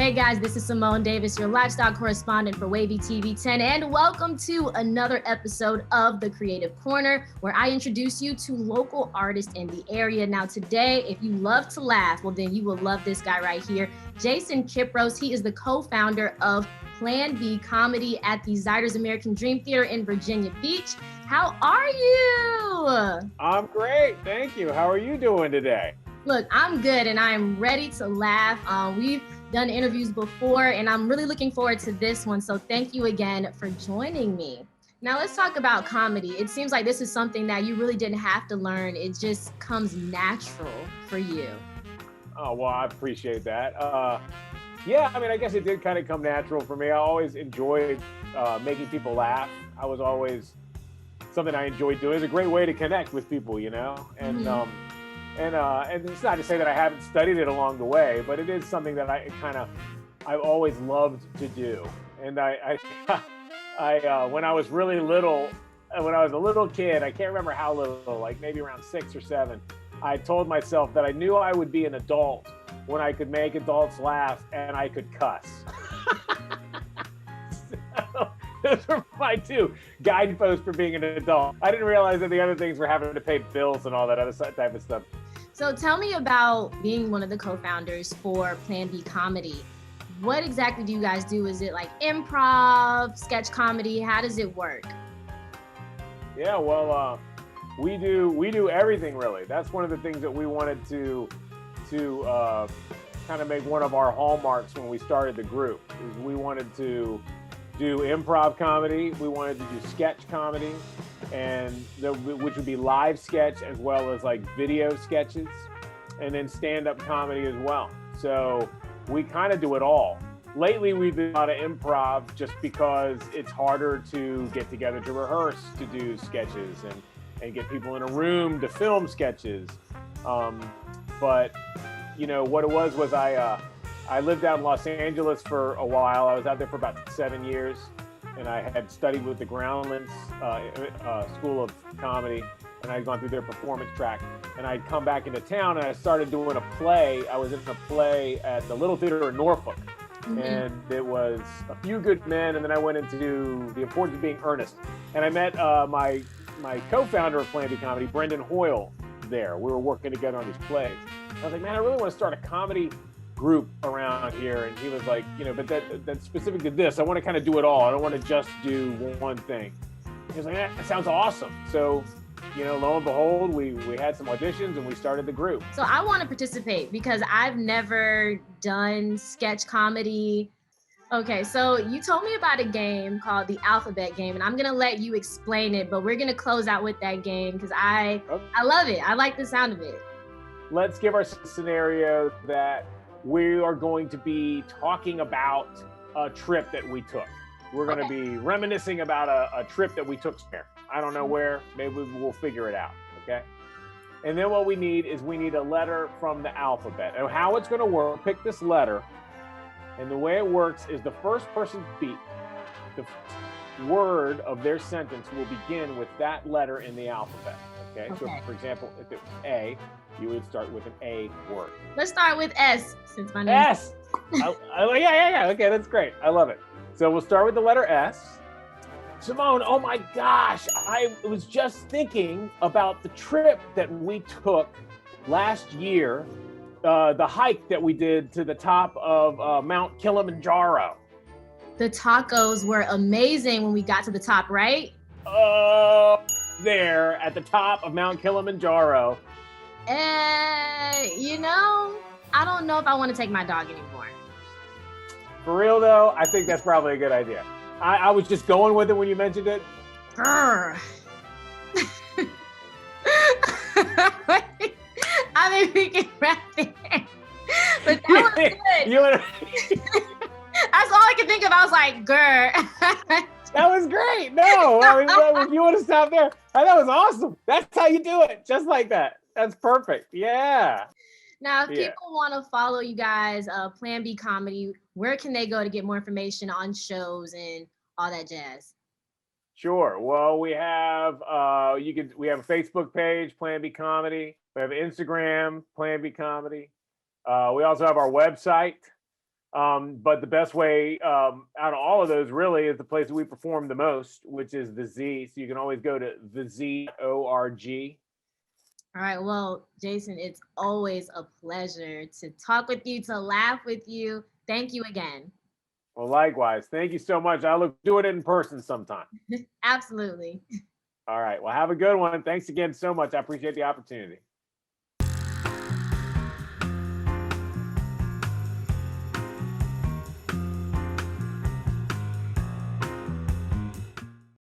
Hey guys, this is Simone Davis, your lifestyle correspondent for Wavy TV 10, and welcome to another episode of The Creative Corner, where I introduce you to local artists in the area. Now today, if you love to laugh, well then you will love this guy right here, Jason Kypros. He is the co-founder of Plan B Comedy at the Ziders American Dream Theater in Virginia Beach. How are you? I'm great, thank you. How are you doing today? Look, I'm good and I'm ready to laugh. We've done interviews before and I'm really looking forward to this one. So thank you again for joining me. Now let's talk about comedy. It seems like this is something that you really didn't have to learn. It just comes natural for you. Oh, well, I appreciate that. Yeah, I mean, I guess it did kind of come natural for me. I always enjoyed making people laugh. I was always something I enjoyed doing. It's a great way to connect with people, you know? And and it's not to say that I haven't studied it along the way, but it is something that I've always loved to do. And I when I was really little, when I was a little kid, I can't remember how little, like maybe around 6 or 7, I told myself that I knew I would be an adult when I could make adults laugh and I could cuss. So, those were my 2 guideposts for being an adult. I didn't realize that the other things were having to pay bills and all that other type of stuff. So tell me about being one of the co-founders for Plan B Comedy. What exactly do you guys do? Is it like improv, sketch comedy? How does it work? Yeah, well, we do everything really. That's one of the things that we wanted to kind of make one of our hallmarks when we started the group. Is we wanted to do improv comedy, we wanted to do sketch comedy, and which would be live sketch as well as like video sketches, and then stand-up comedy as well. So we kind of do it all. Lately we've been a lot of improv just because it's harder to get together to rehearse, to do sketches and get people in a room to film sketches. But you know what it was I lived out in Los Angeles for a while. I was out there for about 7 years, and I had studied with the Groundlings School of Comedy, and I'd gone through their performance track. And I'd come back into town, and I started doing a play. I was in a play at the Little Theater in Norfolk, and it was A Few Good Men, and then I went into The Importance of Being Earnest. And I met my co-founder of Plan B Comedy, Brendan Hoyle, there. We were working together on these plays. I was like, man, I really want to start a comedy group around here. And he was like, you know, but that's specific to this. I want to kind of do it all. I don't want to just do one thing. He was like, that sounds awesome. So, you know, lo and behold, we had some auditions and we started the group. So I want to participate because I've never done sketch comedy. Okay, so you told me about a game called the Alphabet Game, and I'm gonna let you explain it, but we're gonna close out with that game because I love it. I like the sound of it. Let's give our scenario that we are going to be talking about a trip that we took. We're going to be reminiscing about a trip that we took there. I don't know where, maybe we'll figure it out, okay? And then what we need is a letter from the alphabet. And how it's going to work, pick this letter, and the way it works is the first person to speak, the word of their sentence will begin with that letter in the alphabet, okay? So for example, if it was A, you would start with an A word. Let's start with S, since my name S. Yeah. Okay, that's great. I love it. So we'll start with the letter S. Simone, oh my gosh, I was just thinking about the trip that we took last year, the hike that we did to the top of Mount Kilimanjaro. The tacos were amazing when we got to the top, right? There at the top of Mount Kilimanjaro. You know, I don't know if I want to take my dog anymore. For real though, I think that's probably a good idea. I was just going with it when you mentioned it. Grr. I mean, we can wrap it. But that was good. That's all I could think of. I was like, grr. That was great. No, I mean, you want to stop there? That was awesome. That's how you do it. Just like that. That's perfect. Yeah. Now, if people want to follow you guys, Plan B Comedy, where can they go to get more information on shows and all that jazz? Sure. Well, we have we have a Facebook page, Plan B Comedy. We have Instagram, Plan B Comedy. We also have our website, But the best way out of all of those really is the place that we perform the most, which is the Z. So you can always go to thez.org. All right. Well, Jason, it's always a pleasure to talk with you, to laugh with you. Thank you again. Well, likewise. Thank you so much. I look doing it in person sometime. Absolutely. All right. Well, have a good one. Thanks again so much. I appreciate the opportunity.